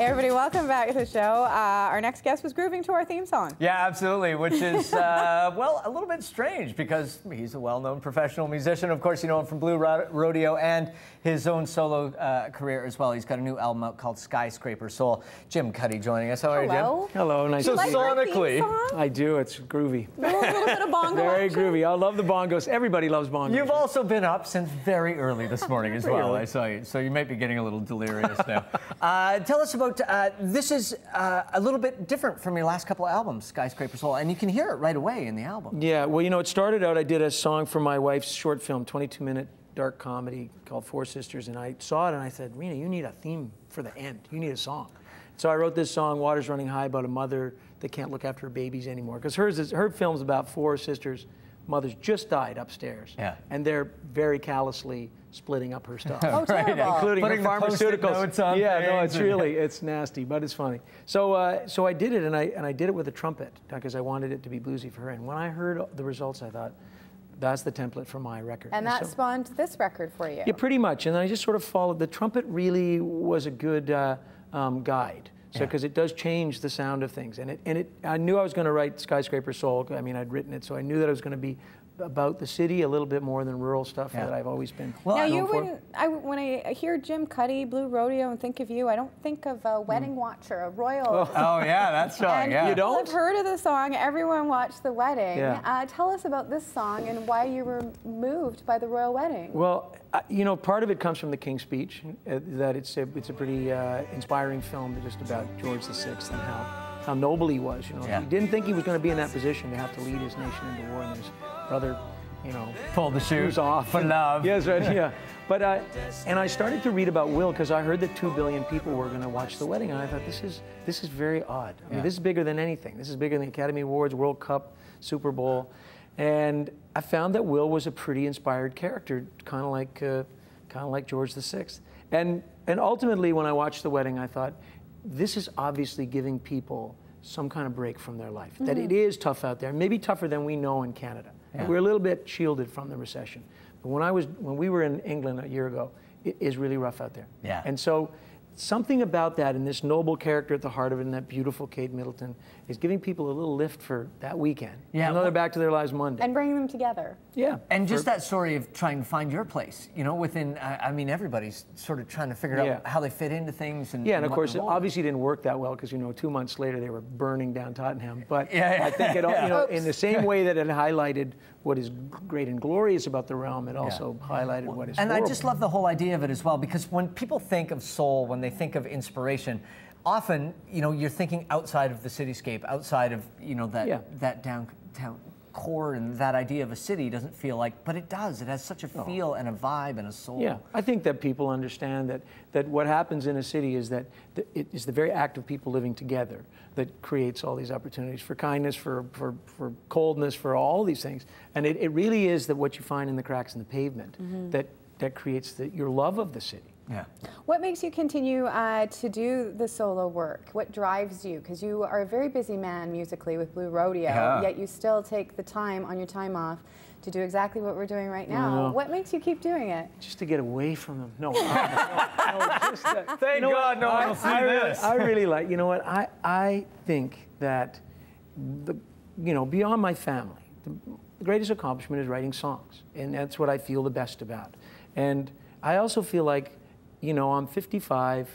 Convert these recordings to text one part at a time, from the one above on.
Hey everybody, welcome back to the show. Our next guest was grooving to our theme song. Yeah, absolutely, which is, well, a little bit strange because he's a well-known professional musician. Of course, you know him from Blue Rodeo and his own solo career as well. He's got a new album out called Skyscraper Soul. Jim Cuddy joining us. How are you, Jim? Hello, nice to see you. So sonically. I do, it's groovy. A little bit of bongo Very action. groovy. I love the bongos. Everybody loves bongos. You've also been up since very early this morning as well, I saw you. So you might be getting a little delirious now. Tell us about, this is a little bit different from your last couple of albums, Skyscraper Soul, and you can hear it right away in the album. Yeah, well, you know, it started out, I did a song for my wife's short film, 22-minute dark comedy called Four Sisters, and I saw it and I said, Rena, you need a theme for the end. You need a song. So I wrote this song, Water's Running High, about a mother that can't look after her babies anymore. Because her film's about four sisters, mothers just died upstairs. Yeah. And they're very callously splitting up her stuff. Oh, terrible. Including Putting her pharmaceuticals. Notes on No, it's really, it's nasty, but it's funny. So so I did it, and I did it with a trumpet, because I wanted it to be bluesy for her. And when I heard the results, I thought, that's the template for my record. And that spawned this record for you. Yeah, pretty much. And I just sort of followed. The trumpet really was a good guide. So, because it does change the sound of things. And I knew I was going to write Skyscraper Soul. I mean, I'd written it, so I knew that it was going to be about the city a little bit more than rural stuff that I've always been known for. When I hear Jim Cuddy, Blue Rodeo, and think of you, I don't think of a Wedding Watcher, a royal. Oh yeah, that song. And you don't? I've heard of the song. Everyone watched the wedding. Yeah. Tell us about this song and why you were moved by the royal wedding. Well, you know, part of it comes from the King's Speech. That it's a pretty inspiring film just about George VI and how noble he was. You know, he didn't think he was going to be in that position to have to lead his nation into war, and his brother, you know, pulled the shoes off for love. Yes, right. Yeah. But and I started to read about Will because I heard that 2 billion people were going to watch the wedding, and I thought this is very odd. I mean, this is bigger than anything. This is bigger than the Academy Awards, World Cup, Super Bowl, and I found that Will was a pretty inspired character, kind of like George VI. And ultimately, when I watched the wedding, I thought, this is obviously giving people some kind of break from their life. That it is tough out there, maybe tougher than we know in Canada. We're a little bit shielded from the recession. But when we were in England a year ago, it is really rough out there. Yeah. And so something about that and this noble character at the heart of it and that beautiful Kate Middleton is giving people a little lift for that weekend. Yeah. And they're back to their lives Monday. And bringing them together. Yeah. And just that story of trying to find your place, you know, within, I mean, everybody's sort of trying to figure out how they fit into things. And of course, it obviously didn't work that well because, you know, 2 months later they were burning down Tottenham. But I think it, you know, in the same way that it highlighted what is great and glorious about the realm, it also highlighted what is horrible. I just love the whole idea of it as well, because when people think of soul, when they think of inspiration, often, you know, you're thinking outside of the cityscape, outside of, you know, that downtown core, and that idea of a city doesn't feel like, but it does. It has such a feel and a vibe and a soul. Yeah, I think that people understand that what happens in a city is that it is the very act of people living together that creates all these opportunities for kindness, for coldness, for all these things. And it really is that what you find in the cracks in the pavement that creates your love of the city. Yeah. What makes you continue to do the solo work? What drives you? Because you are a very busy man musically with Blue Rodeo, yet you still take the time on your time off to do exactly what we're doing right now. What makes you keep doing it? Just to get away from them. No, just thank God no one will see this. I really like, you know what, I think that, you know, beyond my family, the greatest accomplishment is writing songs. And that's what I feel the best about. And I also feel like, you know, I'm 55,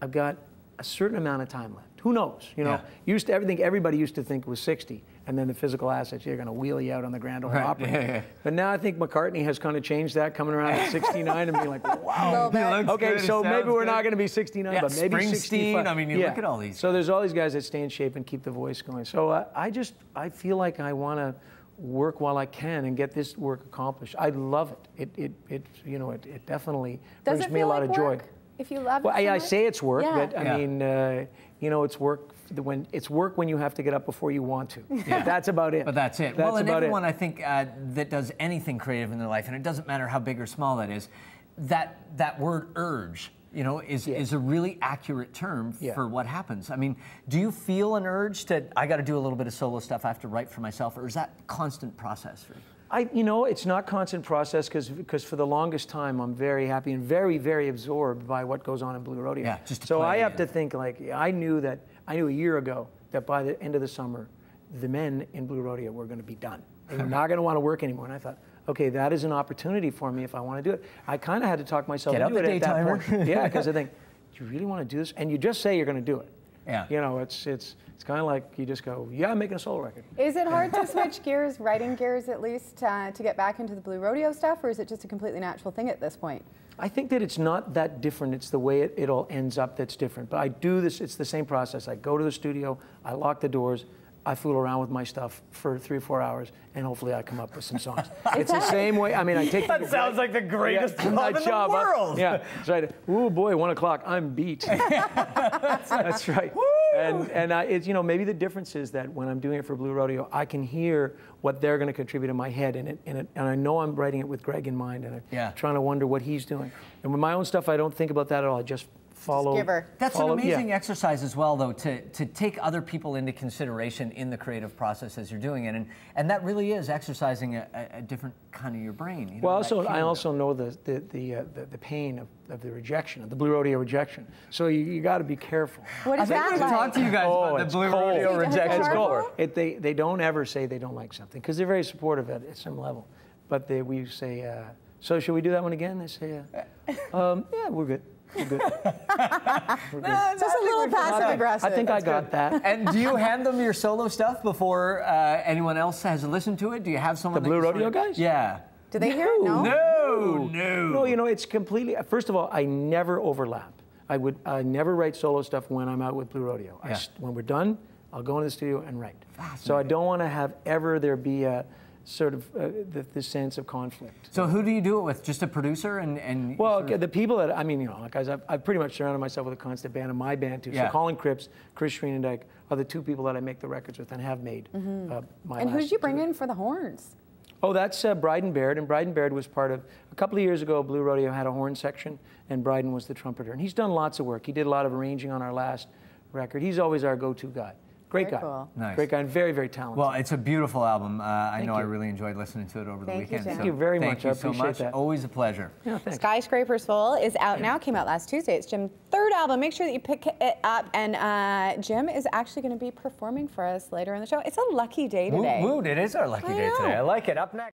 I've got a certain amount of time left. Who knows? You know, everybody used to think was 60, and then the physical assets, you're going to wheel you out on the Grand Ole Opry. But now I think McCartney has kind of changed that, coming around at 69 and being like, wow. Okay, so maybe we're not going to be 69, but maybe 65. I mean, you look at all these. So there's all these guys that stay in shape and keep the voice going. So I feel like I want to work while I can and get this work accomplished. I love it. It you know, it definitely brings me a lot of joy. If you love it, well, I say it's work, but I mean, you know, it's work when you have to get up before you want to. That's about it. But that's it. Well, and everyone, I think, that does anything creative in their life, and it doesn't matter how big or small that is, that word urge, you know, is a really accurate term for what happens. I mean, do you feel an urge to, I got to do a little bit of solo stuff, I have to write for myself, or is that a constant process for you? You know, it's not constant process because for the longest time I'm very happy and very, very absorbed by what goes on in Blue Rodeo. Yeah, just to so play, I have to think like I knew a year ago that by the end of the summer, the men in Blue Rodeo were going to be done. They were not going to want to work anymore. And I thought, okay, that is an opportunity for me if I want to do it. I kind of had to talk myself into it at that point. Yeah, because I think, do you really want to do this? And you just say you're going to do it. Yeah. You know, it's kind of like you just go, yeah, I'm making a solo record. Is it hard to switch gears, writing gears at least, to get back into the Blue Rodeo stuff, or is it just a completely natural thing at this point? I think that it's not that different. It's the way it all ends up that's different. But I do this, it's the same process. I go to the studio, I lock the doors, I fool around with my stuff for 3 or 4 hours, and hopefully I come up with some songs. It's the same way. I mean, I take that sounds like the greatest job in the world. Yeah, that's right. Ooh, boy, 1 o'clock, I'm beat. That's right. And it's, you know, maybe the difference is that when I'm doing it for Blue Rodeo, I can hear what they're going to contribute in my head, and I know I'm writing it with Greg in mind, and I'm trying to wonder what he's doing. And with my own stuff, I don't think about that at all. I just follow. That's an amazing exercise as well, though, to take other people into consideration in the creative process as you're doing it, and that really is exercising a different kind of your brain. You know, well, I also know the pain of the rejection, of the Blue Rodeo rejection. So you got to be careful. What is that like? Talk to you guys about the Blue Rodeo rejection. It's cold. They don't ever say they don't like something because they're very supportive at some level, but we say, so should we do that one again? They say, yeah, we're good. We're good. We're good. Just a little passive aggressive. I think I got that. And do you hand them your solo stuff before anyone else has listened to it? Do you have someone? The Blue Rodeo guys? Yeah. Do they hear it? No. No. You know, it's completely. First of all, I never overlap. I never write solo stuff when I'm out with Blue Rodeo. Yeah. When we're done, I'll go into the studio and write. So I don't want to have there be a sort of the sense of conflict. So who do you do it with? Just a producer and well, the people that I mean, you know, like guys, I've pretty much surrounded myself with a constant band, and my band too. Yeah. So Colin Cripps, Chris Schrienendijk are the 2 people that I make the records with and have made. And who did you bring in for the horns? Oh, that's Bryden Baird, and Bryden Baird was part of, a couple of years ago, Blue Rodeo had a horn section, and Bryden was the trumpeter. And he's done lots of work. He did a lot of arranging on our last record. He's always our go-to guy. Great guy. Cool. Nice. Great guy and very, very talented. Well, it's a beautiful album. I know I really enjoyed listening to it over the weekend. Thank you very much. Thank you so much. That. Always a pleasure. Yeah, thanks. Skyscraper Soul is out now. Came out last Tuesday. It's Jim's 3rd album. Make sure that you pick it up. And Jim is actually going to be performing for us later in the show. It's a lucky day today. Woot, it is our lucky day today. I like it. Up next.